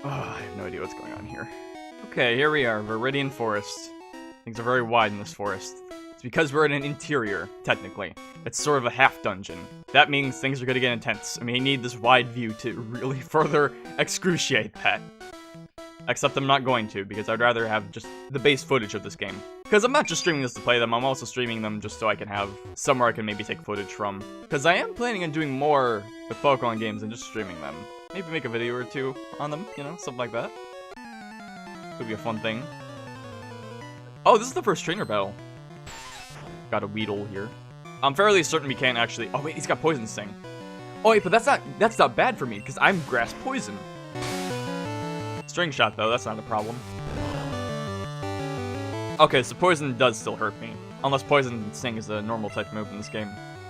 Oh, I have no idea what's going on here. Okay, here we are, Meridian Forest. Things are very wide in this forest. It's because we're in an interior, technically. It's sort of a half dungeon. That means things are gonna get intense. I mean, I need this wide view to really further excruciate that. Except I'm not going to, because I'd rather have just the base footage of this game. Because I'm not just streaming this to play them, I'm also streaming them just so I can have somewhere I can maybe take footage from. Because I am planning on doing more with Pokemon games than just streaming them. Maybe make a video or two on them, you know, something like that. Could be a fun thing. Oh, this is the first trainer battle. Got a Weedle here. I'm fairly certain we can't actually... Oh wait, he's got Poison Sting. Oh wait, but that's not bad for me, because I'm Grass Poison. String Shot though, that's not a problem. Okay, so Poison does still hurt me. Unless Poison Sting is a normal type move in this game.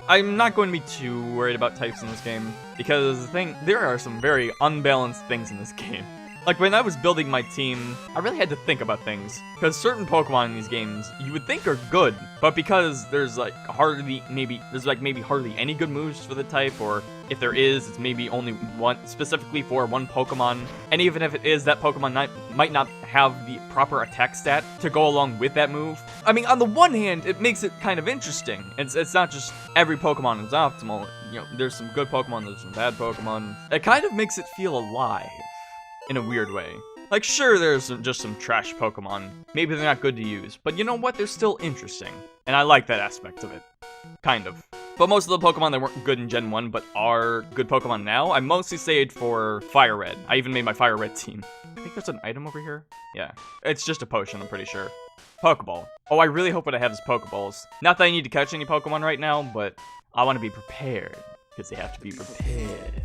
I'm not going to be too worried about types in this game, because there are some very unbalanced things in this game. Like, when I was building my team, I really had to think about things. Because certain Pokemon in these games, you would think are good, but because there's hardly any good moves for the type, or if there is, it's maybe only one, specifically for one Pokemon. And even if it is, that Pokemon might not have the proper attack stat to go along with that move. I mean, on the one hand, it makes it kind of interesting. It's not just every Pokemon is optimal. You know, there's some good Pokemon, there's some bad Pokemon. It kind of makes it feel alive. In a weird way. Like, sure, there's just some trash Pokemon. Maybe they're not good to use, but you know what? They're still interesting. And I like that aspect of it. Kind of. But most of the Pokemon that weren't good in Gen 1, but are good Pokemon now, I mostly saved for Fire Red. I even made my Fire Red team. I think there's an item over here. Yeah. It's just a potion, I'm pretty sure. Pokeball. Oh, I really hope what I have is Pokeballs. Not that I need to catch any Pokemon right now, but I want to be prepared. Because they have to be prepared.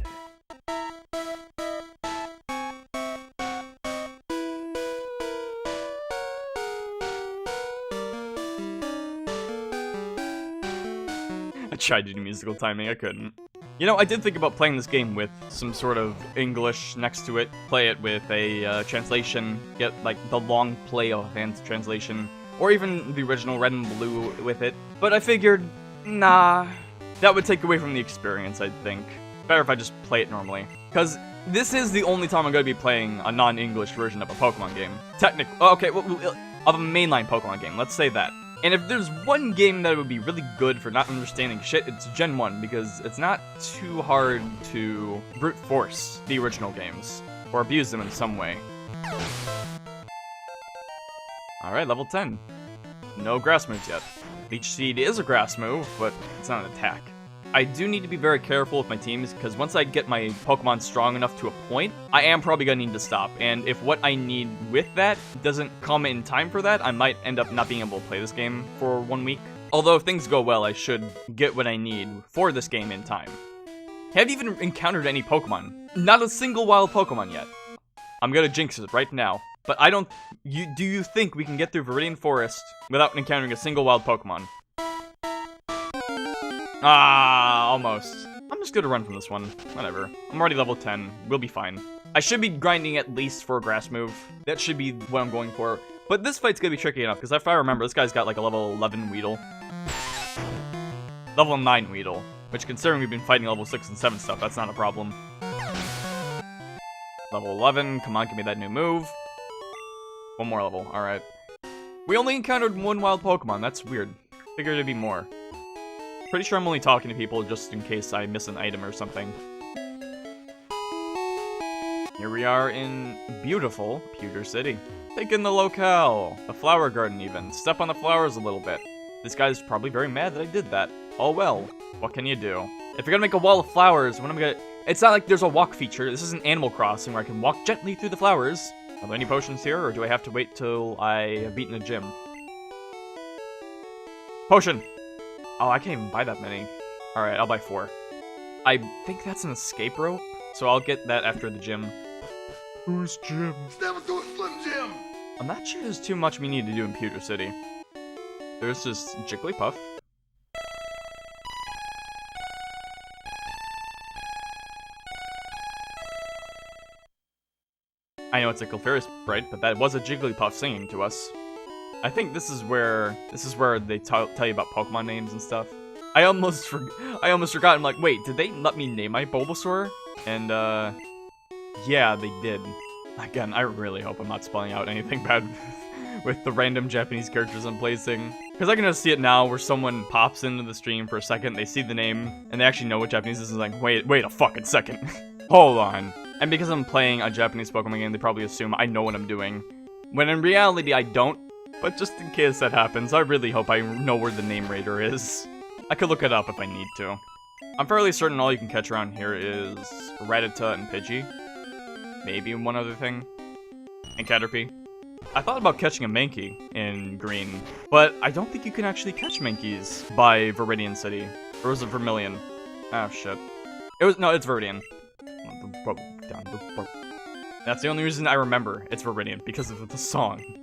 I tried to do musical timing, I couldn't. You know, I did think about playing this game with some sort of English next to it, play it with a translation, get like the long play of advanced translation, or even the original Red and Blue with it, but I figured, nah, that would take away from the experience, I think. Better if I just play it normally. Because this is the only time I'm going to be playing a non-English version of a Pokemon game. Okay, well, of a mainline Pokemon game, let's say that. And if there's one game that would be really good for not understanding shit, it's Gen 1, because it's not too hard to brute force the original games, or abuse them in some way. Alright, level 10. No grass moves yet. Leech Seed is a grass move, but it's not an attack. I do need to be very careful with my teams, because once I get my Pokemon strong enough to a point, I am probably going to need to stop. And if what I need with that doesn't come in time for that, I might end up not being able to play this game for 1 week. Although if things go well, I should get what I need for this game in time. Have you even encountered any Pokemon? Not a single wild Pokemon yet. I'm going to jinx it right now. But I don't... do you think we can get through Meridian Forest without encountering a single wild Pokemon? Ah, almost. I'm just gonna run from this one. Whatever. I'm already level 10. We'll be fine. I should be grinding at least for a grass move. That should be what I'm going for. But this fight's gonna be tricky enough, because if I remember, this guy's got like a level 11 Weedle. Level 9 Weedle. Which, considering we've been fighting level 6 and 7 stuff, that's not a problem. Level 11. Come on, give me that new move. One more level. Alright. We only encountered one wild Pokemon. That's weird. Figured it'd be more. Pretty sure I'm only talking to people just in case I miss an item or something. Here we are in beautiful Pewter City. Take in the locale. The flower garden even. Step on the flowers a little bit. This guy's probably very mad that I did that. Oh well. What can you do? If you're gonna make a wall of flowers, when I'm gonna... It's not like there's a walk feature. This is an Animal Crossing where I can walk gently through the flowers. Are there any potions here, or do I have to wait till I have beaten a gym? Potion! Oh, I can't even buy that many. Alright, I'll buy 4. I think that's an escape rope, so I'll get that after the gym. Who's Jim? Step into a Slim Jim! I'm not sure there's too much we need to do in Pewter City. There's just Jigglypuff. I know it's a Clefairy sprite, but that was a Jigglypuff singing to us. I think this is where they tell you about Pokemon names and stuff. I almost forgot. I'm like, wait, did they let me name my Bulbasaur? And yeah, they did. Again, I really hope I'm not spelling out anything bad with the random Japanese characters I'm placing. Because I can just see it now where someone pops into the stream for a second, they see the name, and they actually know what Japanese is, and like, wait a fucking second. Hold on. And because I'm playing a Japanese Pokemon game, they probably assume I know what I'm doing. When in reality, I don't. But just in case that happens, I really hope I know where the name Raider is. I could look it up if I need to. I'm fairly certain all you can catch around here is Rattata and Pidgey. Maybe one other thing. And Caterpie. I thought about catching a Mankey in Green, but I don't think you can actually catch Mankeys by Viridian City. Or was it Vermilion? Oh shit. No, it's Viridian. That's the only reason I remember it's Viridian, because of the song.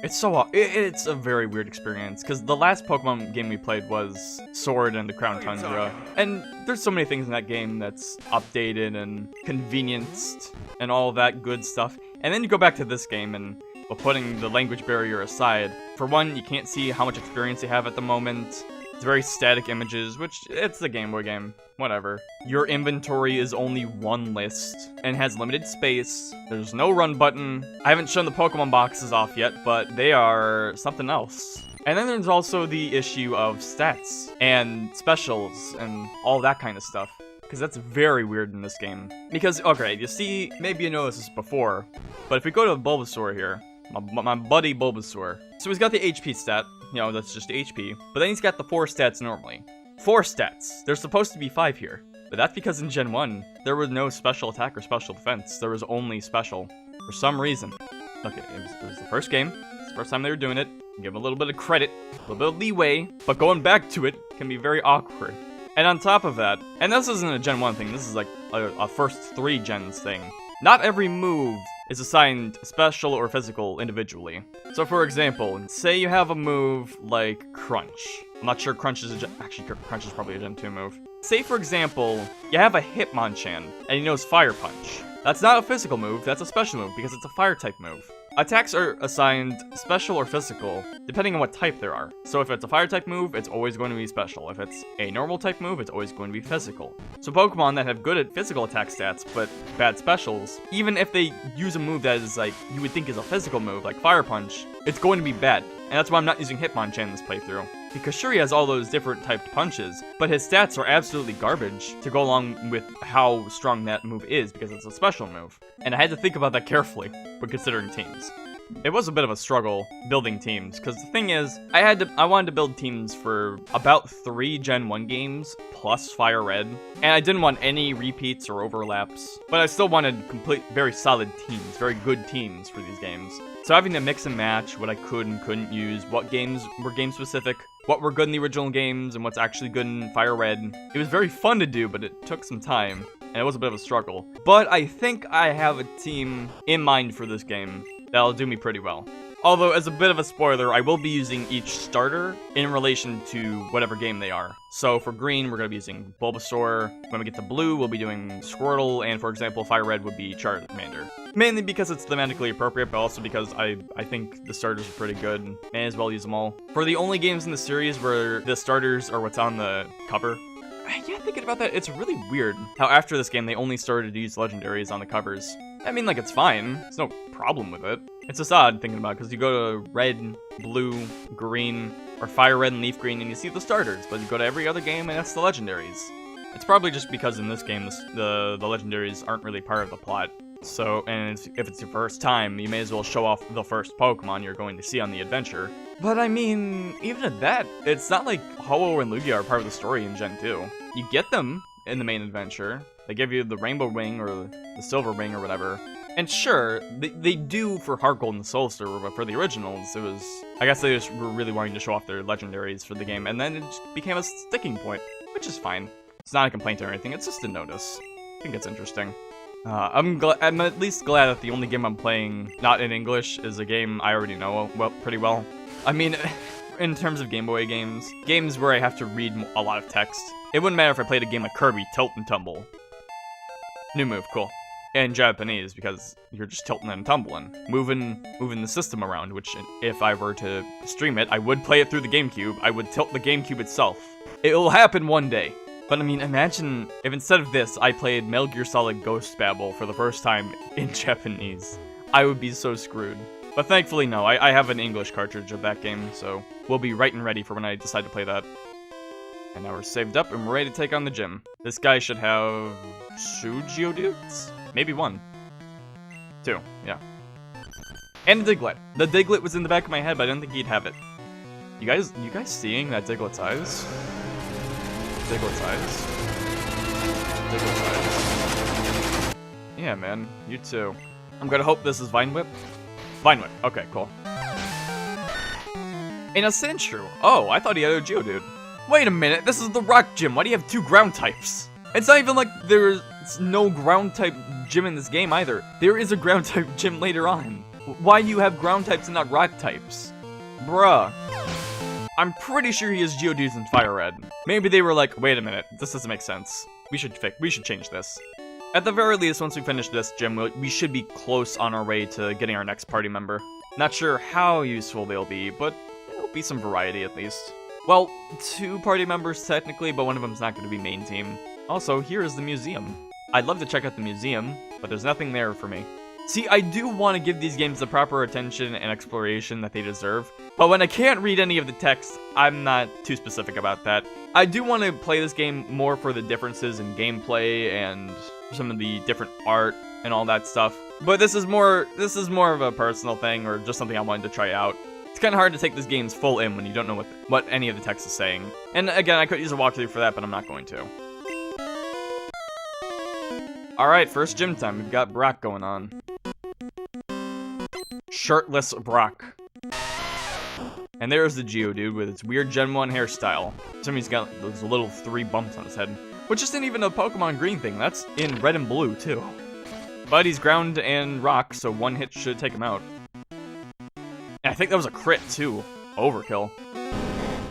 It's a very weird experience, because the last Pokemon game we played was Sword and the Crown Tundra, and there's so many things in that game that's updated and convenienced and all that good stuff, and then you go back to this game and, well, putting the language barrier aside, for one, you can't see how much experience you have at the moment. It's very static images, which, it's a Game Boy game. Whatever. Your inventory is only one list, and has limited space. There's no run button. I haven't shown the Pokemon boxes off yet, but they are something else. And then there's also the issue of stats, and specials, and all that kind of stuff. Because that's very weird in this game. Because, okay, you see, maybe you noticed this before, but if we go to Bulbasaur here, my buddy Bulbasaur. So he's got the HP stat, you know, that's just HP, but then he's got the 4 stats normally. 4 stats. There's supposed to be 5 here, but that's because in Gen 1, there was no special attack or special defense. There was only special, for some reason. Okay, it was the first game. It's the first time they were doing it. Give them a little bit of credit, a little bit of leeway, but going back to it can be very awkward. And on top of that, and this isn't a Gen 1 thing, this is like a first 3 gens thing. Not every move is assigned special or physical individually. So for example, say you have a move like Crunch. I'm not sure Crunch is actually Crunch is probably a Gen 2 move. Say for example, you have a Hitmonchan, and he knows Fire Punch. That's not a physical move, that's a special move, because it's a fire type move. Attacks are assigned special or physical, depending on what type there are. So if it's a fire type move, it's always going to be special. If it's a normal type move, it's always going to be physical. So Pokemon that have good at physical attack stats, but bad specials, even if they use a move that is like, you would think is a physical move, like Fire Punch, it's going to be bad. And that's why I'm not using Hitmonchan in this playthrough. Because sure, he has all those different typed punches, but his stats are absolutely garbage to go along with how strong that move is, because it's a special move. And I had to think about that carefully when considering teams. It was a bit of a struggle building teams, because the thing is, I wanted to build teams for about 3 Gen 1 games, plus Fire Red, and I didn't want any repeats or overlaps, but I still wanted very solid teams, very good teams for these games. So having to mix and match what I could and couldn't use, what games were game-specific, what were good in the original games, and what's actually good in Fire Red, it was very fun to do, but it took some time, and it was a bit of a struggle. But I think I have a team in mind for this game that'll do me pretty well. Although, as a bit of a spoiler, I will be using each starter in relation to whatever game they are. So for Green, we're going to be using Bulbasaur. When we get to Blue, we'll be doing Squirtle, and for example, Fire Red would be Charmander. Mainly because it's thematically appropriate, but also because I think the starters are pretty good, and may as well use them all. For the only games in the series where the starters are what's on the cover, yeah, thinking about that, it's really weird how after this game they only started to use legendaries on the covers. I mean, like, it's fine. There's no problem with it. It's just odd thinking about it, because you go to Red, Blue, Green, or Fire Red and Leaf Green, and you see the starters, but you go to every other game, and it's the legendaries. It's probably just because in this game, the legendaries aren't really part of the plot. So, and if it's your first time, you may as well show off the first Pokemon you're going to see on the adventure. But I mean, even at that, it's not like Ho-Oh and Lugia are part of the story in Gen 2. You get them in the main adventure. They give you the Rainbow Ring or the Silver Ring or whatever. And sure, they do for Heart Gold and Soul Silver, but for the originals, it was... I guess they just were really wanting to show off thean legendaries for the game, and then it just became a sticking point, which is fine. It's not a complaint or anything, it's just a notice. I think it's interesting. I'm at least glad that the only game I'm playing not in English is a game I already know pretty well. I mean, in terms of Game Boy games where I have to read a lot of text, it wouldn't matter if I played a game like Kirby Tilt and Tumble. New move, cool. In Japanese, because you're just tilting and tumbling, moving the system around, which if I were to stream it, I would play it through the GameCube, I would tilt the GameCube itself. It will happen one day. But I mean, imagine if instead of this, I played Metal Gear Solid Ghost Babel for the first time in Japanese. I would be so screwed. But thankfully, no, I have an English cartridge of that game, so we'll be right and ready for when I decide to play that. And now we're saved up and we're ready to take on the gym. This guy should have 2 Geodudes? Maybe 1. 2, yeah. And a Diglett. The Diglett was in the back of my head, but I didn't think he'd have it. You guys seeing that Diglett's eyes? Diglett's eyes? Diglett's eyes. Yeah, man. You too. I'm gonna hope this is Vine Whip. Vine Whip. Okay, cool. And a Sandshrew. Oh, I thought he had a Geodude. Wait a minute, this is the Rock Gym. Why do you have 2 ground types? It's not even like there's no ground type gym in this game either. There is a ground type gym later on. Why do you have ground types and not rock types? Bruh. I'm pretty sure he has Geodudes and Fire Red. Maybe they were like, wait a minute, this doesn't make sense. We should change this. At the very least, once we finish this gym, we should be close on our way to getting our next party member. Not sure how useful they'll be, but there'll be some variety at least. Well, 2 party members technically, but one of them's not going to be main team. Also, here is the museum. I'd love to check out the museum, but there's nothing there for me. See, I do want to give these games the proper attention and exploration that they deserve, but when I can't read any of the text, I'm not too specific about that. I do want to play this game more for the differences in gameplay and some of the different art and all that stuff, but this is more of a personal thing or just something I wanted to try out. It's kind of hard to take this game's full in when you don't know what any of the text is saying. And again, I could use a walkthrough for that, but I'm not going to. Alright, first gym time. We've got Brock going on. Shirtless Brock. And there's the Geodude with its weird Gen 1 hairstyle. Somebody's got those little 3 bumps on his head. Which isn't even a Pokemon Green thing. That's in Red and Blue, too. But he's ground and rock, so 1 hit should take him out. And I think that was a crit, too. Overkill.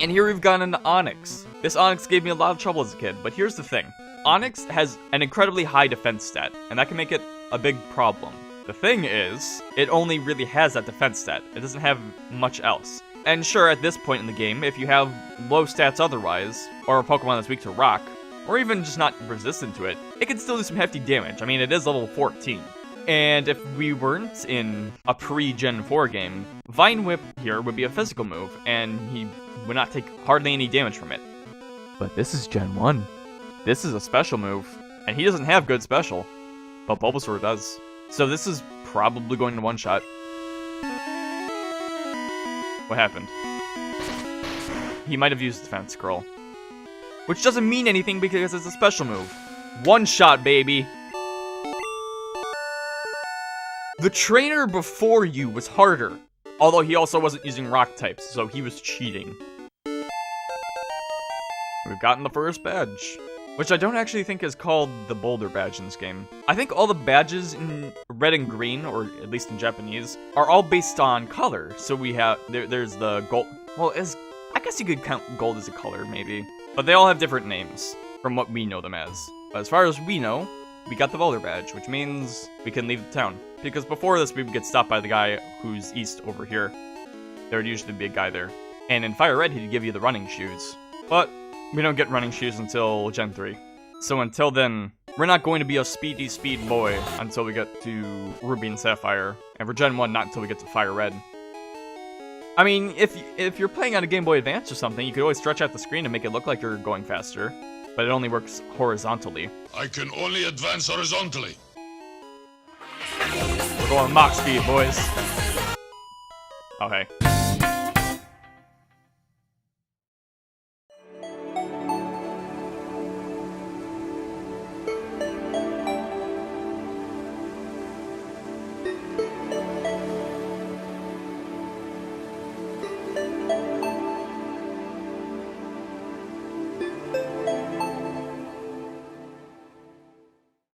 And here we've got an Onyx. This Onyx gave me a lot of trouble as a kid, but here's the thing. Onyx has an incredibly high defense stat, and that can make it a big problem. The thing is, it only really has that defense stat. It doesn't have much else. And sure, at this point in the game, if you have low stats otherwise, or a Pokemon that's weak to rock, or even just not resistant to it, it can still do some hefty damage. I mean, it is level 14. And if we weren't in a pre-Gen 4 game, Vine Whip here would be a physical move, and he would not take hardly any damage from it. But this is Gen 1. This is a special move, and he doesn't have good special, but Bulbasaur does. So this is probably going to one-shot. What happened? He might have used Defense Scroll. Which doesn't mean anything because it's a special move. One-shot, baby! The trainer before you was harder, although he also wasn't using rock types, so he was cheating. We've gotten the first badge, which I don't actually think is called the Boulder badge in this game. I think all the badges in red and green, or at least in Japanese, are all based on color. So we have, there's the gold, well, I guess you could count gold as a color, maybe. But they all have different names, from what we know them as. But as far as we know, we got the Boulder badge, which means we can leave the town. Because before this, we would get stopped by the guy who's east over here. There would usually be a guy there. And in Fire Red, he'd give you the running shoes. But we don't get running shoes until Gen 3. So until then, we're not going to be a speedy speed boy until we get to Ruby and Sapphire. And for Gen 1, not until we get to Fire Red. I mean, if you're playing on a Game Boy Advance or something, you could always stretch out the screen and make it look like you're going faster. But it only works horizontally. I can only advance horizontally. We're going Mach speed, boys. Okay.